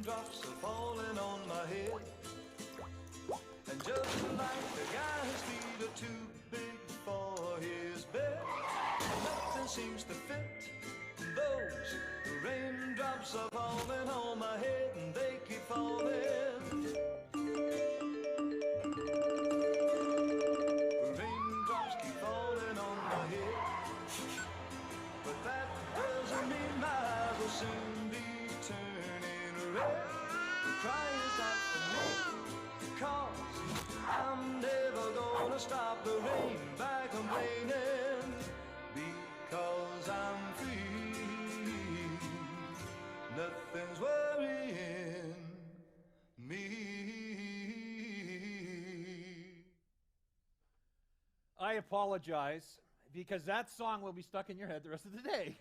raindrops are falling on my head. And just like the guy, his feet are too big for his bed. Nothing seems to fit. Those raindrops are falling on my head, and they keep falling. Raindrops keep falling on my head. But that doesn't mean my eyes will soon be turning red. Crying is not for me, 'cause I'm never gonna stop the rain by complaining, because I'm free. Nothing's worrying me. I apologize, because that song will be stuck in your head the rest of the day.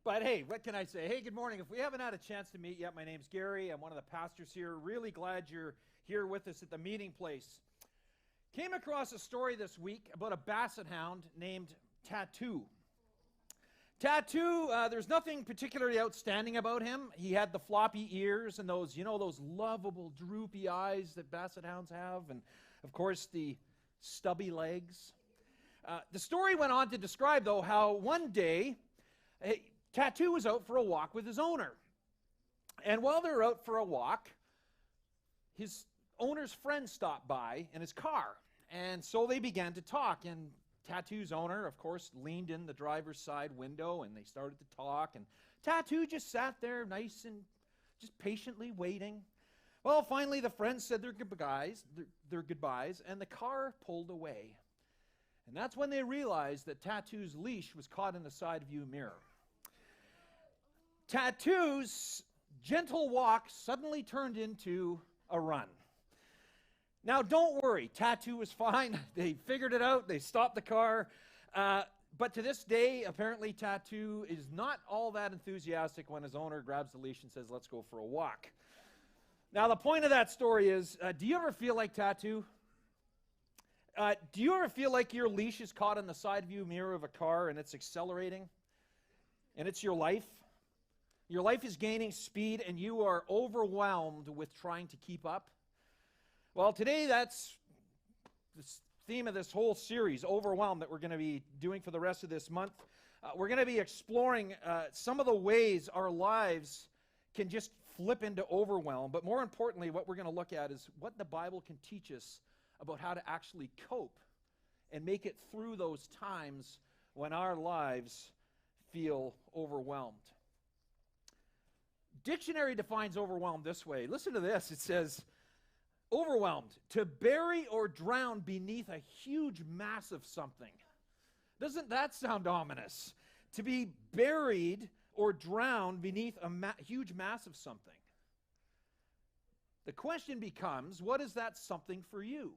But hey, what can I say? Hey, good morning. If we haven't had a chance to meet yet, my name's Garry. I'm one of the pastors here. Really glad you're here with us at the meeting place. Came across a story this week about a basset hound named Tattoo. Tattoo, there's nothing particularly outstanding about him. He had the floppy ears and those, those lovable droopy eyes that basset hounds have, and of course the stubby legs. The story went on to describe, though, how one day Tattoo was out for a walk with his owner. And while they were out for a walk, his owner's friend stopped by in his car. And so they began to talk. And Tattoo's owner, of course, leaned in the driver's side window, and they started to talk. And Tattoo just sat there nice and just patiently waiting. Well, finally the friends said their goodbyes, and the car pulled away. And that's when they realized that Tattoo's leash was caught in the side view mirror. Tattoo's gentle walk suddenly turned into a run. Now, don't worry, Tattoo was fine. They figured it out. They stopped the car. But to this day, apparently Tattoo is not all that enthusiastic when his owner grabs the leash and says, "Let's go for a walk." Now, the point of that story is, do you ever feel like Tattoo? Do you ever feel like your leash is caught in the side view mirror of a car and it's accelerating? And it's your life? Your life is gaining speed and you are overwhelmed with trying to keep up? Well, today that's the theme of this whole series, Overwhelmed, that we're going to be doing for the rest of this month. We're going to be exploring some of the ways our lives can just flip into overwhelm. But more importantly, what we're going to look at is what the Bible can teach us about how to actually cope and make it through those times when our lives feel overwhelmed. Dictionary defines overwhelmed this way. Listen to this. It says, overwhelmed, to bury or drown beneath a huge mass of something. Doesn't that sound ominous? To be buried or drowned beneath a huge mass of something. The question becomes, what is that something for you?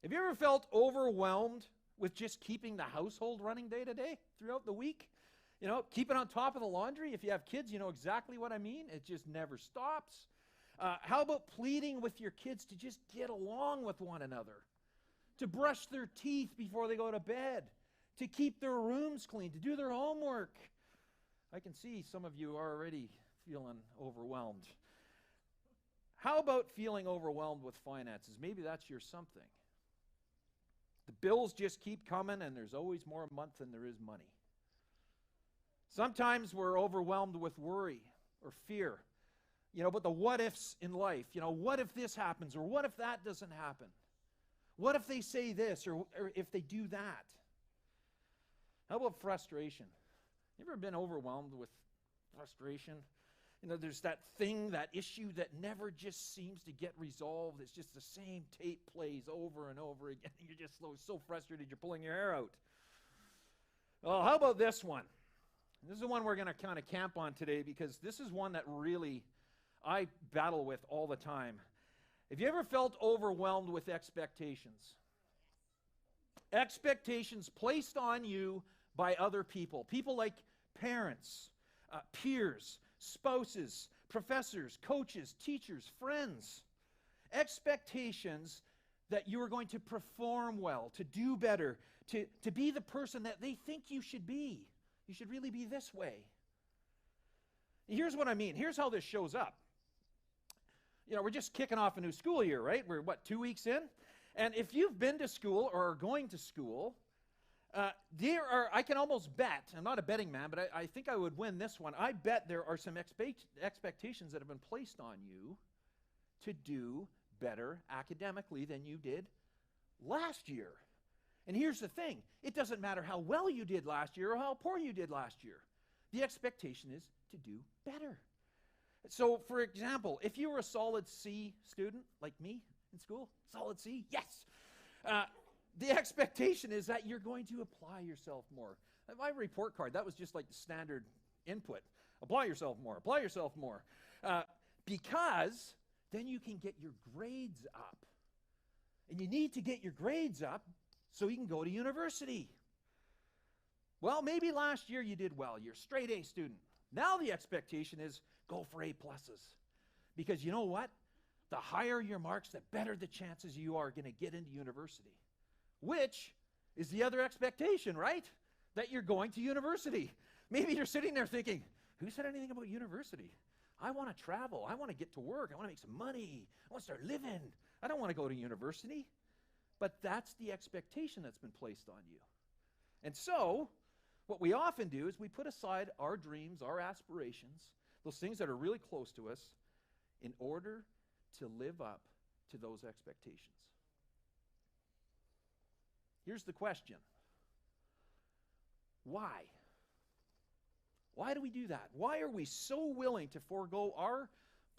Have you ever felt overwhelmed with just keeping the household running day to day throughout the week? Keeping on top of the laundry. If you have kids, you know exactly what I mean. It just never stops. How about pleading with your kids to just get along with one another? To brush their teeth before they go to bed? To keep their rooms clean? To do their homework? I can see some of you are already feeling overwhelmed. How about feeling overwhelmed with finances? Maybe that's your something. The bills just keep coming and there's always more a month than there is money. Sometimes we're overwhelmed with worry or fear, but the what ifs in life, what if this happens or what if that doesn't happen? What if they say this or if they do that? How about frustration? You ever been overwhelmed with frustration? There's that thing, that issue that never just seems to get resolved. It's just the same tape plays over and over again. You're just so frustrated you're pulling your hair out. Well, how about this one? This is the one we're going to kind of camp on today because this is one that really I battle with all the time. Have you ever felt overwhelmed with expectations? Expectations placed on you by other people. People like parents, peers, spouses, professors, coaches, teachers, friends. Expectations that you are going to perform well, to do better, to be the person that they think you should be. You should really be this way. Here's what I mean. Here's how this shows up. We're just kicking off a new school year, right? We're, 2 weeks in? And if you've been to school or are going to school, I can almost bet, I'm not a betting man, but I think I would win this one. I bet there are some expectations that have been placed on you to do better academically than you did last year. And here's the thing. It doesn't matter how well you did last year or how poor you did last year. The expectation is to do better. So, for example, if you were a solid C student, like me in school, solid C, yes. The expectation is that you're going to apply yourself more. My report card, that was just like the standard input. Apply yourself more, apply yourself more. Because then you can get your grades up. And you need to get your grades up so you can go to university. Well, maybe last year you did well. You're a straight A student. Now the expectation is go for A pluses. Because you know what? The higher your marks, the better the chances you are going to get into university. Which is the other expectation, right? That you're going to university. Maybe you're sitting there thinking, who said anything about university? I want to travel. I want to get to work. I want to make some money. I want to start living. I don't want to go to university. But that's the expectation that's been placed on you. And so, what we often do is we put aside our dreams, our aspirations, those things that are really close to us, in order to live up to those expectations. Here's the question. Why? Why do we do that? Why are we so willing to forego our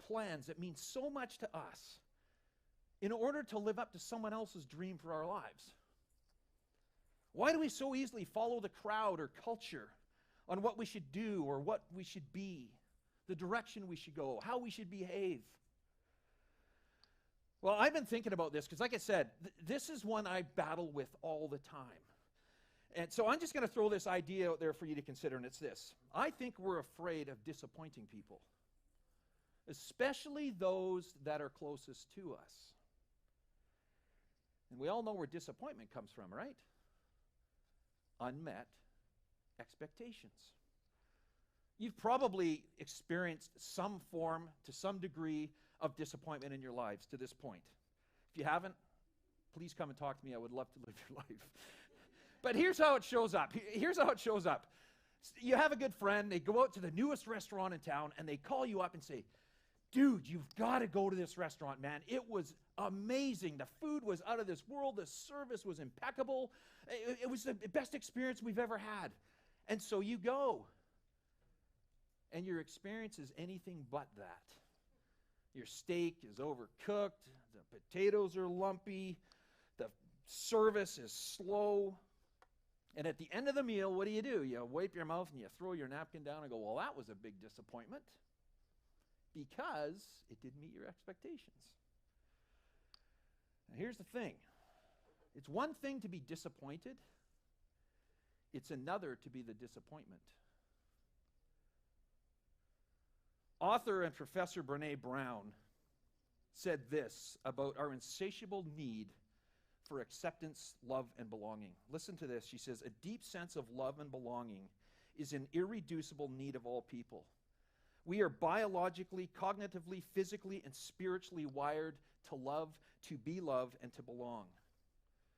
plans that mean so much to us in order to live up to someone else's dream for our lives? Why do we so easily follow the crowd or culture on what we should do or what we should be, the direction we should go, how we should behave? Well, I've been thinking about this because, like I said, this is one I battle with all the time. And so I'm just going to throw this idea out there for you to consider, and it's this. I think we're afraid of disappointing people, especially those that are closest to us. And we all know where disappointment comes from, right? Unmet expectations. You've probably experienced some form, to some degree, of disappointment in your lives to this point. If you haven't, please come and talk to me. I would love to live your life. But here's how it shows up. Here's how it shows up. You have a good friend. They go out to the newest restaurant in town, and they call you up and say, dude, you've got to go to this restaurant, man. It was amazing. The food was out of this world. The service was impeccable. It was the best experience we've ever had. And so you go. And your experience is anything but that. Your steak is overcooked. The potatoes are lumpy. The service is slow. And at the end of the meal, what do? You wipe your mouth and you throw your napkin down and go, well, that was a big disappointment because it didn't meet your expectations. Now, here's the thing. It's one thing to be disappointed. It's another to be the disappointment. Author and Professor Brené Brown said this about our insatiable need for acceptance, love, and belonging. Listen to this. She says, a deep sense of love and belonging is an irreducible need of all people. We are biologically, cognitively, physically, and spiritually wired to love, to be loved, and to belong.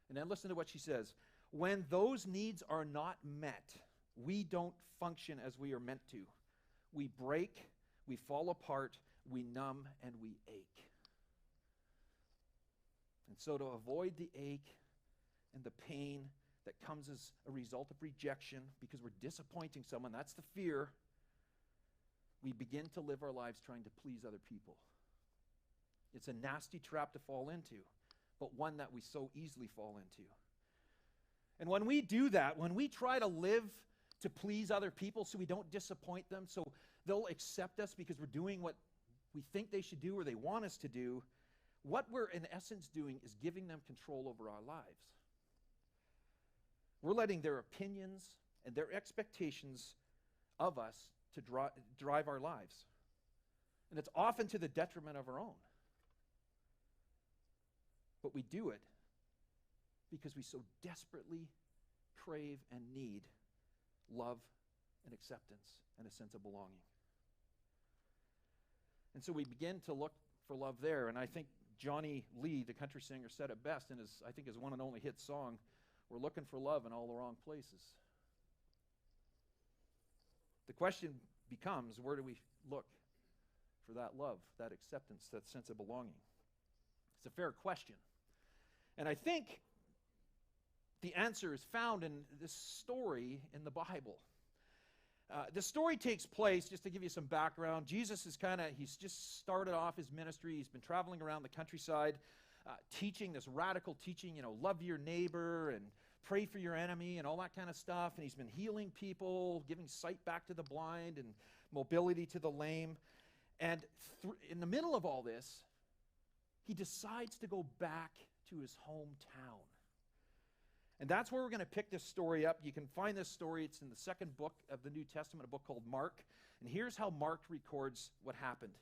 And then listen to what she says. When those needs are not met, we don't function as we are meant to. We break, we fall apart, we numb, and we ache. And so to avoid the ache and the pain that comes as a result of rejection, because we're disappointing someone, that's the fear, we begin to live our lives trying to please other people. It's a nasty trap to fall into, but one that we so easily fall into. And when we do that, when we try to live to please other people so we don't disappoint them, so they'll accept us because we're doing what we think they should do or they want us to do, what we're in essence doing is giving them control over our lives. We're letting their opinions and their expectations of us to drive our lives. And it's often to the detriment of our own. But we do it because we so desperately crave and need love and acceptance and a sense of belonging. And so we begin to look for love there. And I think Johnny Lee, the country singer, said it best in his, I think, his one and only hit song, "We're looking for love in all the wrong places." The question becomes, where do we look for that love, that acceptance, that sense of belonging? It's a fair question. And I think the answer is found in this story in the Bible. The story takes place, just to give you some background, Jesus is he's just started off his ministry. He's been traveling around the countryside, teaching this radical teaching, love your neighbor and pray for your enemy and all that kind of stuff. And he's been healing people, giving sight back to the blind and mobility to the lame. And in the middle of all this, he decides to go back to his hometown. And that's where we're going to pick this story up. You can find this story. It's in the second book of the New Testament, a book called Mark. And here's how Mark records what happened.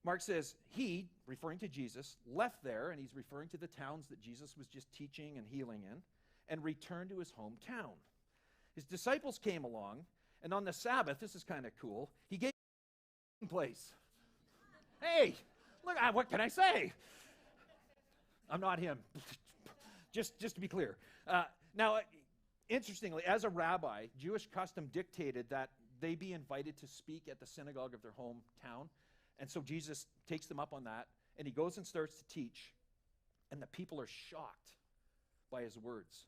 Mark says, he, referring to Jesus, left there, and he's referring to the towns that Jesus was just teaching and healing in, and returned to his hometown. His disciples came along, and on the Sabbath, this is kind of cool, he gave a place. Hey, look, what can I say? I'm not him. Just to be clear. Now, interestingly, as a rabbi, Jewish custom dictated that they be invited to speak at the synagogue of their hometown. And so Jesus takes them up on that, and he goes and starts to teach, and the people are shocked by his words.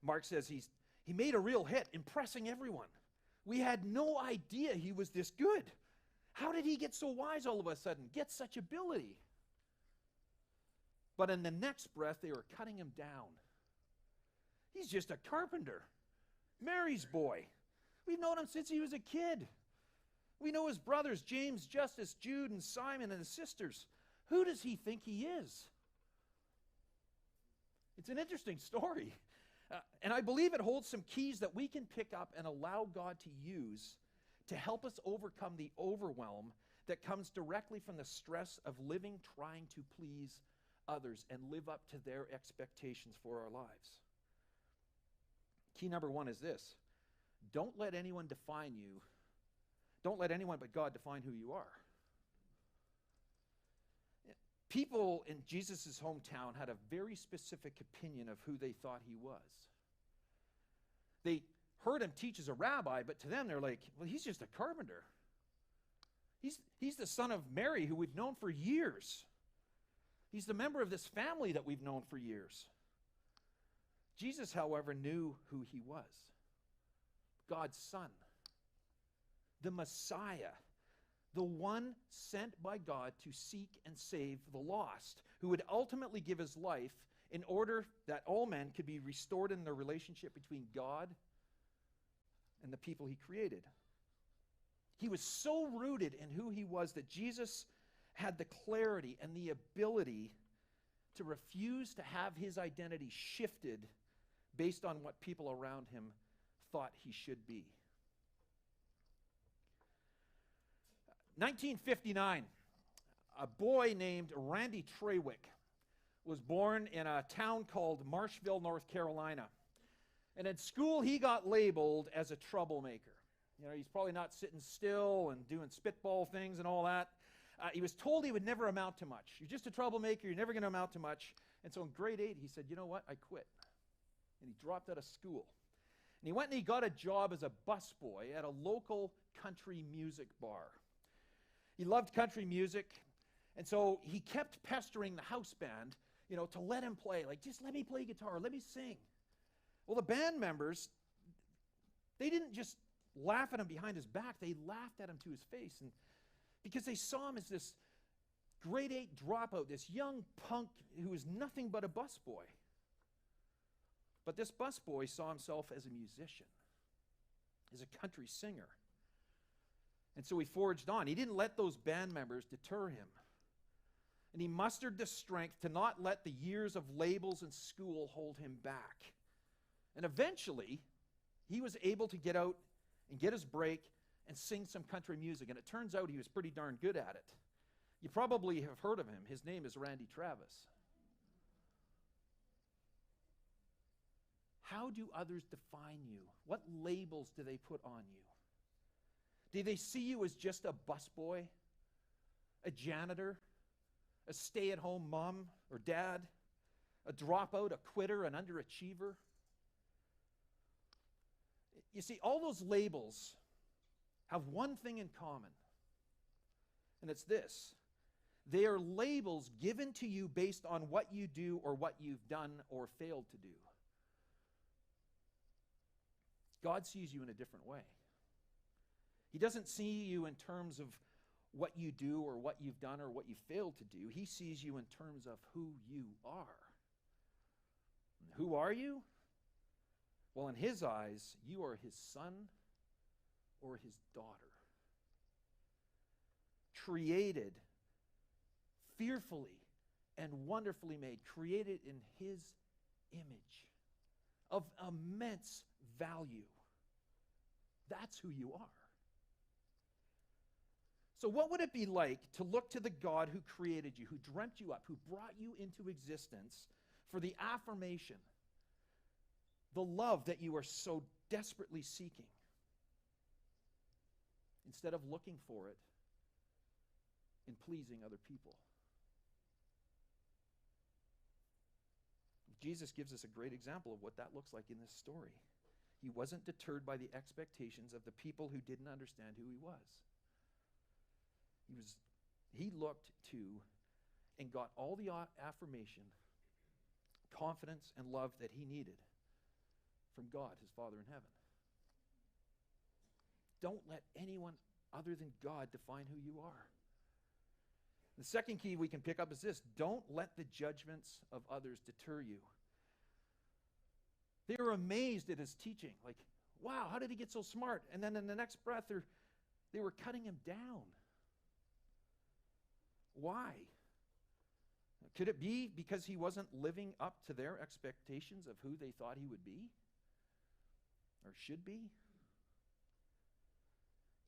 Mark says he made a real hit, impressing everyone. We had no idea he was this good. How did he get so wise all of a sudden, get such ability? But in the next breath, they were cutting him down. He's just a carpenter, Mary's boy. We've known him since he was a kid. We know his brothers, James, Justus, Jude, and Simon, and his sisters. Who does he think he is? It's an interesting story. And I believe it holds some keys that we can pick up and allow God to use to help us overcome the overwhelm that comes directly from the stress of living trying to please others and live up to their expectations for our lives. Key number one is this: don't let anyone define you. Don't let anyone but God define who you are. People in Jesus' hometown had a very specific opinion of who they thought he was. They heard him teach as a rabbi, but to them they're like, well, he's just a carpenter. He's the son of Mary, who we've known for years. He's the member of this family that we've known for years. Jesus, however, knew who he was. God's son, the Messiah, the one sent by God to seek and save the lost, who would ultimately give his life in order that all men could be restored in their relationship between God and the people he created. He was so rooted in who he was that Jesus had the clarity and the ability to refuse to have his identity shifted based on what people around him thought he should be. 1959, a boy named Randy Trawick was born in a town called Marshville, North Carolina. And at school, he got labeled as a troublemaker. He's probably not sitting still and doing spitball things and all that. He was told he would never amount to much. You're just a troublemaker. You're never going to amount to much. And so in grade 8, he said, you know what? I quit. And he dropped out of school. And he went and he got a job as a busboy at a local country music bar. He loved country music. And so he kept pestering the house band, to let him play. Like, just let me play guitar. Let me sing. Well, the band members, they didn't just laugh at him behind his back. They laughed at him to his face. And because they saw him as this grade 8 dropout, this young punk who was nothing but a busboy. But this busboy saw himself as a musician, as a country singer. And so he forged on. He didn't let those band members deter him. And he mustered the strength to not let the years of labels and school hold him back. And eventually, he was able to get out and get his break and sing some country music. And it turns out he was pretty darn good at it. You probably have heard of him. His name is Randy Travis. How do others define you? What labels do they put on you? Do they see you as just a busboy? a janitor, a stay-at-home mom or dad, a dropout, a quitter, an underachiever. You see, all those labels have one thing in common, and it's this. They are labels given to you based on what you do or what you've done or failed to do. God sees you in a different way. He doesn't see you in terms of what you do or what you've done or what you failed to do. He sees you in terms of who you are. And who are you? Well, in his eyes, you are his son or his daughter. Created, fearfully and wonderfully made, created in his image, of immense value. That's who you are. So what would it be like to look to the God who created you, who dreamt you up, who brought you into existence for the affirmation, the love that you are so desperately seeking, instead of looking for it in pleasing other people? Jesus gives us a great example of what that looks like in this story. He wasn't deterred by the expectations of the people who didn't understand who he was. He looked to and got all the affirmation, confidence, and love that he needed from God, his Father in heaven. Don't let anyone other than God define who you are. The second key we can pick up is this: don't let the judgments of others deter you. They were amazed at his teaching. Like, wow, how did he get so smart? And then in the next breath, they were cutting him down. Why? Could it be because he wasn't living up to their expectations of who they thought he would be or should be?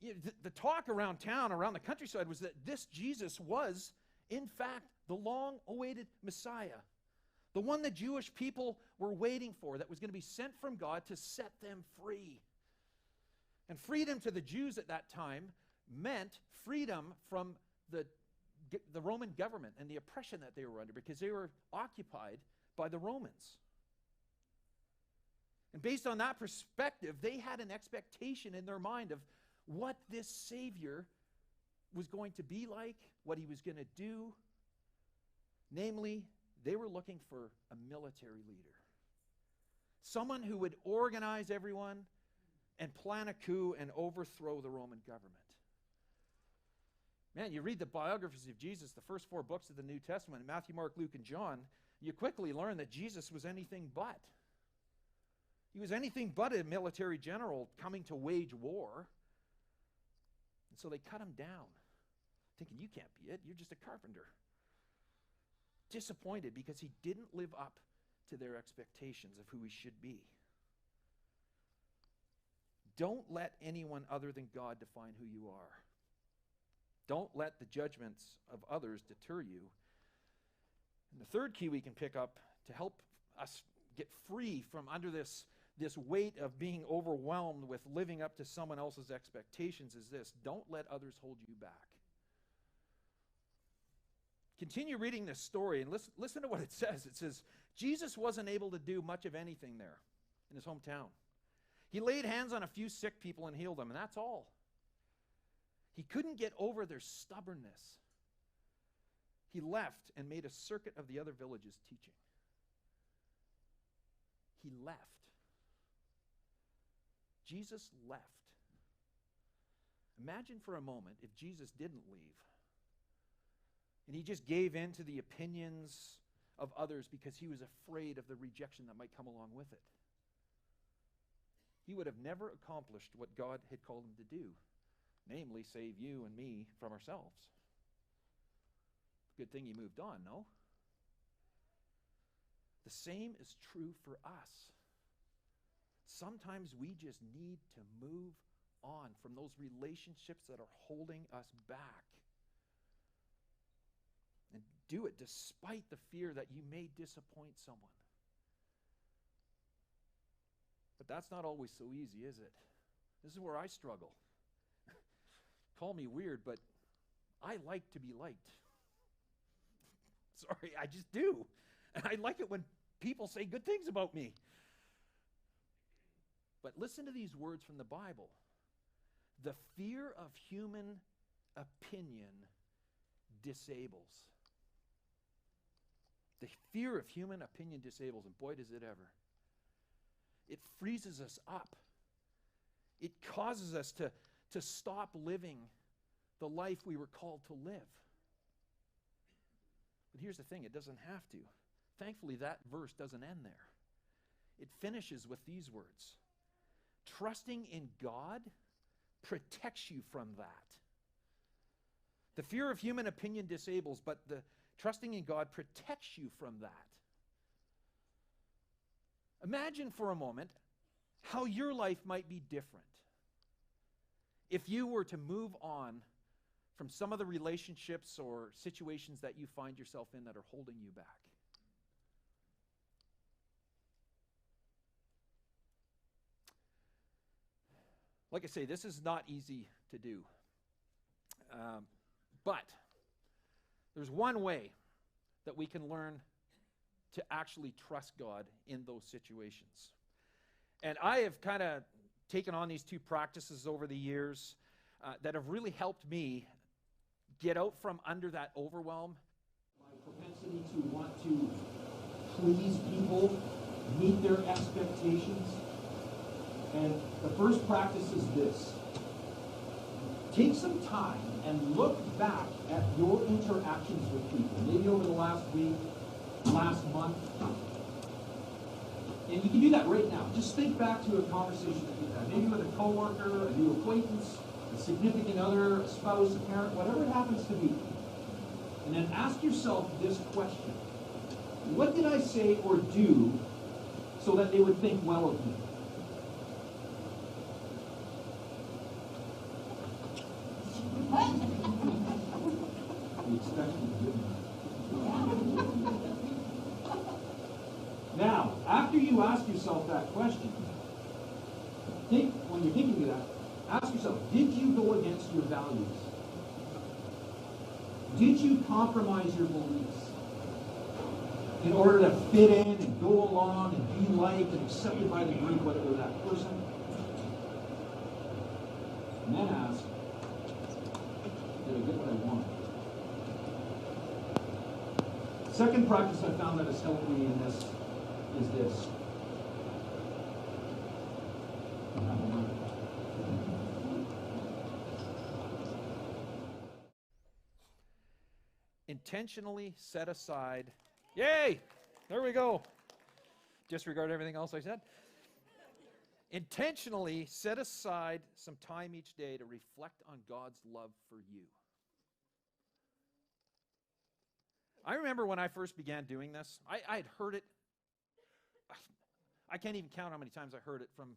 You know, the talk around town, around the countryside, was that this Jesus was, in fact, the long-awaited Messiah, the one the Jewish people were waiting for, that was going to be sent from God to set them free. And freedom to the Jews at that time meant freedom from the Roman government and the oppression that they were under, because they were occupied by the Romans. And based on that perspective, they had an expectation in their mind of what this Savior was going to be like, what he was going to do. Namely, they were looking for a military leader, someone who would organize everyone and plan a coup and overthrow the Roman government. Man, you read the biographies of Jesus, the first 4 books of the New Testament, Matthew, Mark, Luke, and John, you quickly learn that Jesus was anything but. He was anything but a military general coming to wage war. And so they cut him down, thinking, you can't be it, you're just a carpenter. Disappointed because he didn't live up to their expectations of who he should be. Don't let anyone other than God define who you are. Don't let the judgments of others deter you. And the third key we can pick up to help us get free from under this weight of being overwhelmed with living up to someone else's expectations is this: don't let others hold you back. Continue reading this story and listen to what it says. It says, Jesus wasn't able to do much of anything there in his hometown. He laid hands on a few sick people and healed them, and that's all. He couldn't get over their stubbornness. He left and made a circuit of the other villages teaching. He left. Jesus left. Imagine for a moment if Jesus didn't leave and he just gave in to the opinions of others because he was afraid of the rejection that might come along with it. He would have never accomplished what God had called him to do, namely save you and me from ourselves. Good thing he moved on, no? The same is true for us. Sometimes we just need to move on from those relationships that are holding us back. And do it despite the fear that you may disappoint someone. But that's not always so easy, is it? This is where I struggle. Call me weird, but I like to be liked. Sorry, I just do. And I like it when people say good things about me. But listen to these words from the Bible. The fear of human opinion disables. The fear of human opinion disables, and boy, does it ever. It freezes us up. It causes us to stop living the life we were called to live. But here's the thing, it doesn't have to. Thankfully, that verse doesn't end there. It finishes with these words. Trusting in God protects you from that. The fear of human opinion disables, but the trusting in God protects you from that. Imagine for a moment how your life might be different if you were to move on from some of the relationships or situations that you find yourself in that are holding you back. Like I say, this is not easy to do. But there's one way that we can learn to actually trust God in those situations. And I have kind of taken on these two practices over the years that have really helped me get out from under that overwhelm. My propensity to want to please people, meet their expectations. And the first practice is this. Take some time and look back at your interactions with people, maybe over the last week, last month. And you can do that right now. Just think back to a conversation that you've had, maybe with a coworker, a new acquaintance, a significant other, a spouse, a parent, whatever it happens to be. And then ask yourself this question. What did I say or do so that they would think well of me? Now, after you ask yourself that question, when you're thinking of that, ask yourself, did you go against your values? Did you compromise your beliefs in order to fit in and go along and be liked and accepted by the group, whether it was that person? And then ask, did I get what I want? Second practice I found that has helped me in this is this. Intentionally set aside. Yay! There we go. Disregard everything else I said. Intentionally set aside some time each day to reflect on God's love for you. I remember when I first began doing this, I had heard it. I can't even count how many times I heard it from,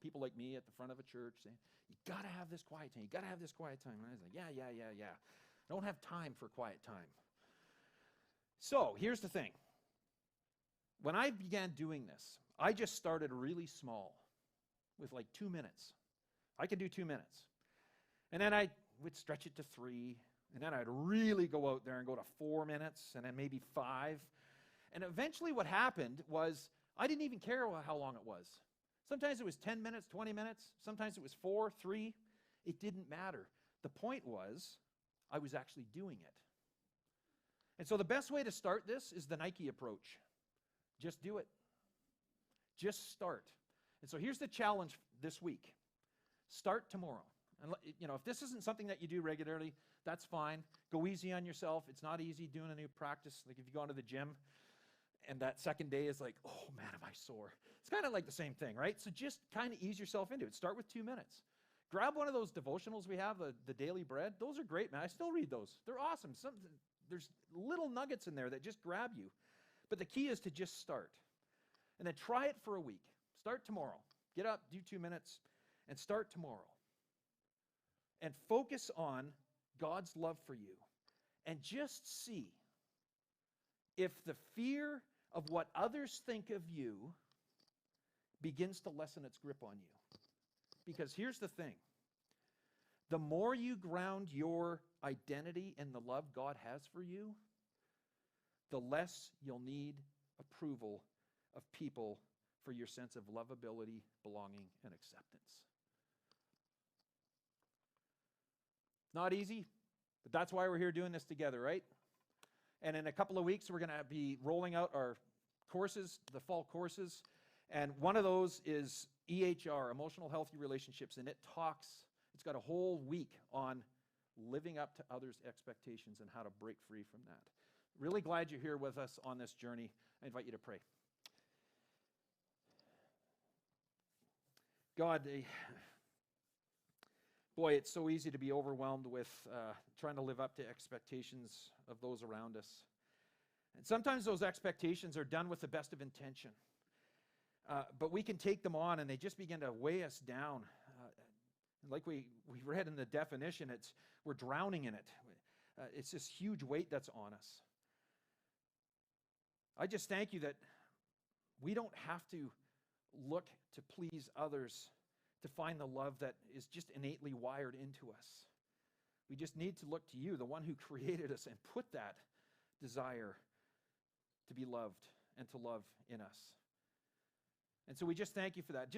people like me at the front of a church saying, you got to have this quiet time. You got to have this quiet time. And I was like, yeah. I don't have time for quiet time. So here's the thing. When I began doing this, I just started really small with like 2 minutes. I could do 2 minutes. And then I would stretch it to 3. And then I'd really go out there and go to 4 minutes and then maybe 5. And eventually what happened was I didn't even care how long it was. Sometimes it was 10 minutes, 20 minutes. Sometimes it was 4, 3. It didn't matter. The point was I was actually doing it. And so the best way to start this is the Nike approach. Just do it. Just start. And so here's the challenge this week. Start tomorrow. And if this isn't something that you do regularly, that's fine. Go easy on yourself. It's not easy doing a new practice. Like if you go to the gym and that second day is like, oh man, am I sore? It's kind of like the same thing, right? So just kind of ease yourself into it. Start with 2 minutes. Grab one of those devotionals we have, the Daily Bread. Those are great, man. I still read those. They're awesome. There's little nuggets in there that just grab you. But the key is to just start. And then try it for a week. Start tomorrow. Get up, do 2 minutes, and start tomorrow. And focus on God's love for you. And just see if the fear of what others think of you begins to lessen its grip on you. Because here's the thing. The more you ground your identity in the love God has for you, the less you'll need approval of people for your sense of lovability, belonging, and acceptance. It's not easy, but that's why we're here doing this together, right? And in a couple of weeks, we're going to be rolling out our courses, the fall courses. And one of those is EHR, Emotional Healthy Relationships. And it's got a whole week on living up to others' expectations and how to break free from that. Really glad you're here with us on this journey. I invite you to pray. God, boy, it's so easy to be overwhelmed with trying to live up to expectations of those around us. And sometimes those expectations are done with the best of intention. But we can take them on and they just begin to weigh us down. Like we read in the definition, we're drowning in it. It's this huge weight that's on us. I just thank you that we don't have to look to please others to find the love that is just innately wired into us. We just need to look to you, the one who created us and put that desire to be loved and to love in us. And so we just thank you for that.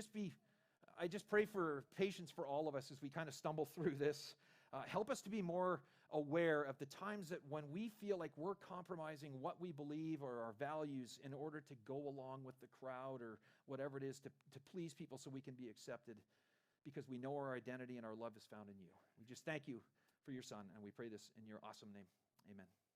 I just pray for patience for all of us as we kind of stumble through this. Help us to be more aware of the times that when we feel like we're compromising what we believe or our values in order to go along with the crowd or whatever it is to please people so we can be accepted, because we know our identity and our love is found in you. We just thank you for your Son, and we pray this in your awesome name. Amen.